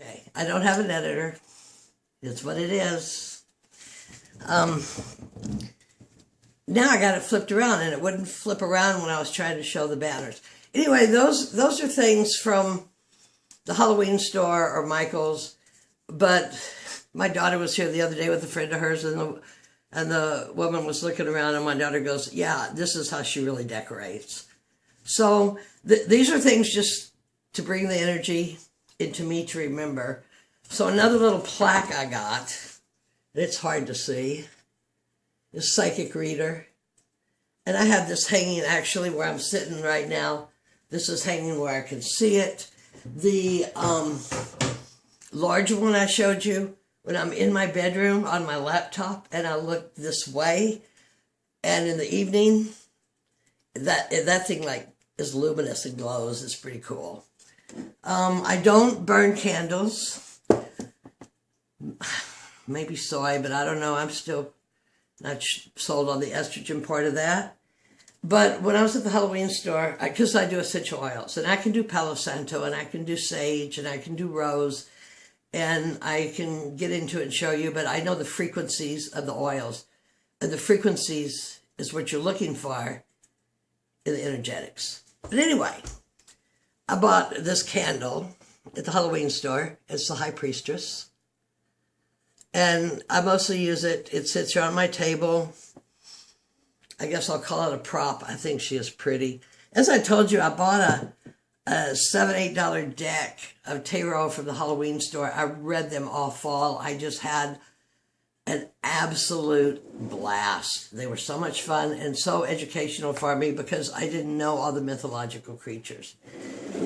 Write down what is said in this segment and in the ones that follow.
Okay, I don't have an editor. It's what it is. Now I got it flipped around, and it wouldn't flip around when I was trying to show the banners. Anyway, those are things from the Halloween store or Michael's. But my daughter was here the other day with a friend of hers, and the woman was looking around, and my daughter goes, "Yeah, this is how she really decorates." So these are things just to bring the energy into me to remember. So another little plaque I got, it's hard to see, is Psychic Reader. And I have this hanging actually where I'm sitting right now. This is hanging where I can see it. The large one I showed you, when I'm in my bedroom on my laptop and I look this way, and in the evening, that thing like is luminous and glows. It's pretty cool. I don't burn candles. Maybe soy, but I don't know. I'm still not sold on the estrogen part of that. But when I was at the Halloween store, because I do essential oils, and I can do Palo Santo, and I can do sage, and I can do rose, and I can get into it and show you, but I know the frequencies of the oils. And the frequencies is what you're looking for in the energetics. But anyway, I bought this candle at the Halloween store. It's the High Priestess. And I mostly use it. It sits here on my table. I guess I'll call it a prop. I think she is pretty. As I told you, I bought a $7, $8 deck of tarot from the Halloween store. I read them all fall. I just had an absolute blast. They were so much fun and so educational for me because I didn't know all the mythological creatures.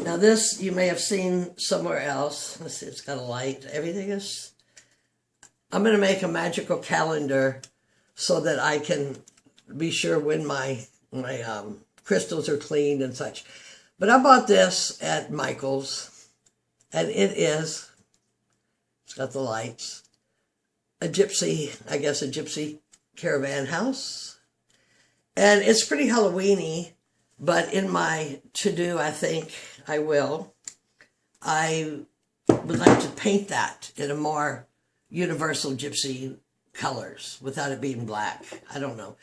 Now this you may have seen somewhere else. Let's see, it's got a light. Everything is... I'm going to make a magical calendar so that I can be sure when my crystals are cleaned and such. But I bought this at Michael's, and it's got the lights. A gypsy caravan house. And it's pretty Halloween-y, but in my to-do, I think I will. I would like to paint that in a more universal gypsy colors without it being black. I don't know.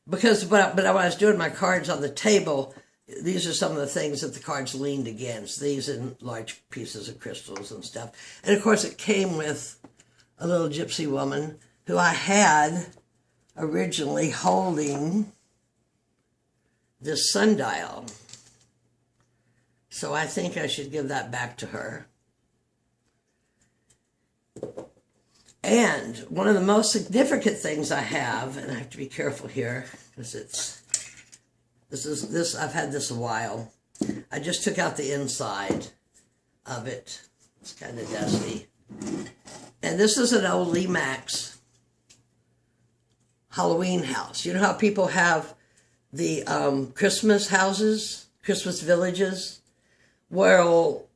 Because, but when I was doing my cards on the table, these are some of the things that the cards leaned against. These and large pieces of crystals and stuff. And of course it came with a little gypsy woman who I had originally holding this sundial. So I think I should give that back to her. And one of the most significant things I have, and I have to be careful here because I've had this a while. I just took out the inside of it. It's kind of dusty. And this is an old Lee Max Halloween house. You know how people have the Christmas houses, Christmas villages? Well,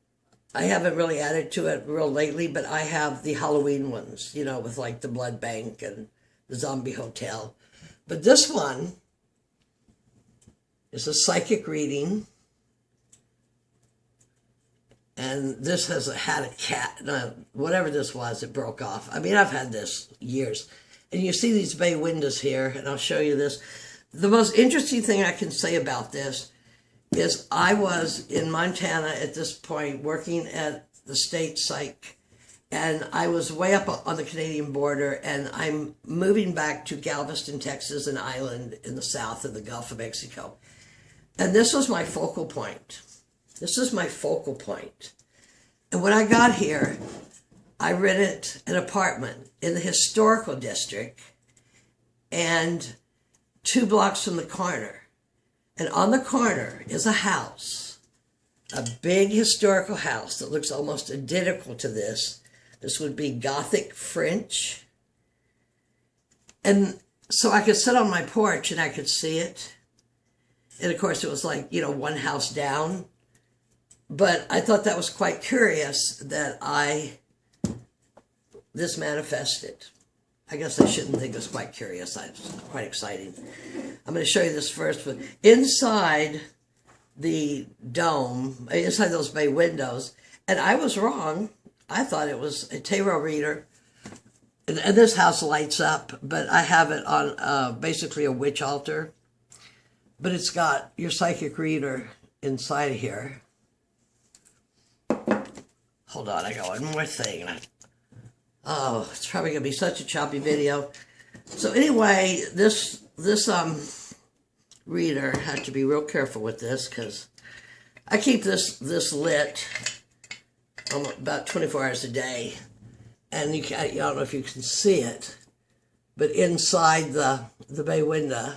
I haven't really added to it real lately, but I have the Halloween ones, you know, with like the blood bank and the zombie hotel. But this one is a psychic reading. And this had a cat, whatever this was, it broke off. I mean, I've had this years. And you see these bay windows here, and I'll show you this. The most interesting thing I can say about this is I was in Montana at this point working at the state psych, and I was way up on the Canadian border, and I'm moving back to Galveston, Texas, an island in the south of the Gulf of Mexico. And this was my focal point. This is my focal point. And when I got here, I rented an apartment in the historical district and 2 blocks from the corner. And on the corner is a house, a big historical house that looks almost identical to this. This would be Gothic French. And so I could sit on my porch and I could see it. And of course it was like, you know, one house down. But I thought that was quite curious that this manifested. I guess I shouldn't think it was quite curious. It's quite exciting. I'm going to show you this first. But inside the dome, inside those bay windows, and I was wrong. I thought it was a tarot reader. And this house lights up, but I have it on basically a witch altar. But it's got your psychic reader inside of here. Hold on, I got one more thing. Oh, it's probably going to be such a choppy video. So anyway, this reader, I have to be real careful with this because I keep this lit about 24 hours a day. And I don't know if you can see it, but inside the bay window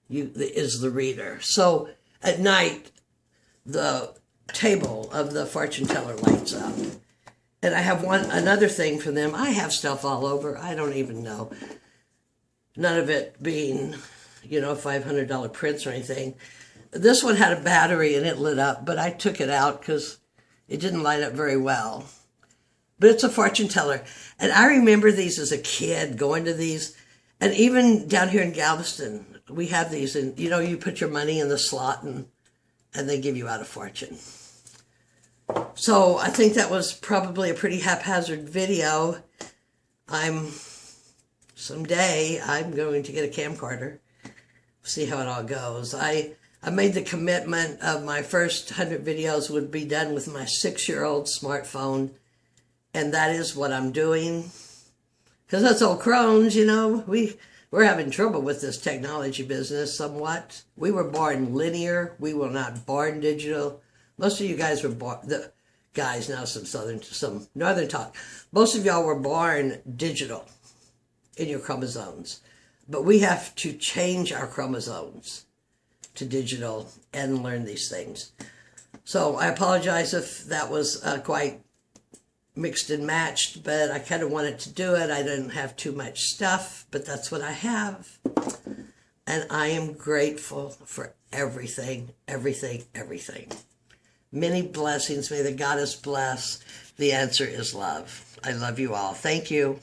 is the reader. So at night, the table of the fortune teller lights up. And I have another thing for them. I have stuff all over. I don't even know. None of it being, $500 prints or anything. This one had a battery and it lit up, but I took it out because it didn't light up very well. But it's a fortune teller. And I remember these as a kid, going to these. And even down here in Galveston, we have these. And, you put your money in the slot and they give you out a fortune. So I think that was probably a pretty haphazard video. Someday I'm going to get a camcorder. See how it all goes. I made the commitment of my first 100 videos would be done with my 6-year-old smartphone. And that is what I'm doing. Because that's old crones, we're having trouble with this technology business somewhat. We were born linear. We were not born digital. Most of you guys were born, the guys now, some northern talk. Most of y'all were born digital in your chromosomes. But we have to change our chromosomes to digital and learn these things. So I apologize if that was quite mixed and matched, but I kind of wanted to do it. I didn't have too much stuff, but that's what I have. And I am grateful for everything, everything, everything. Many blessings. May the goddess bless. The answer is love. I love you all. Thank you.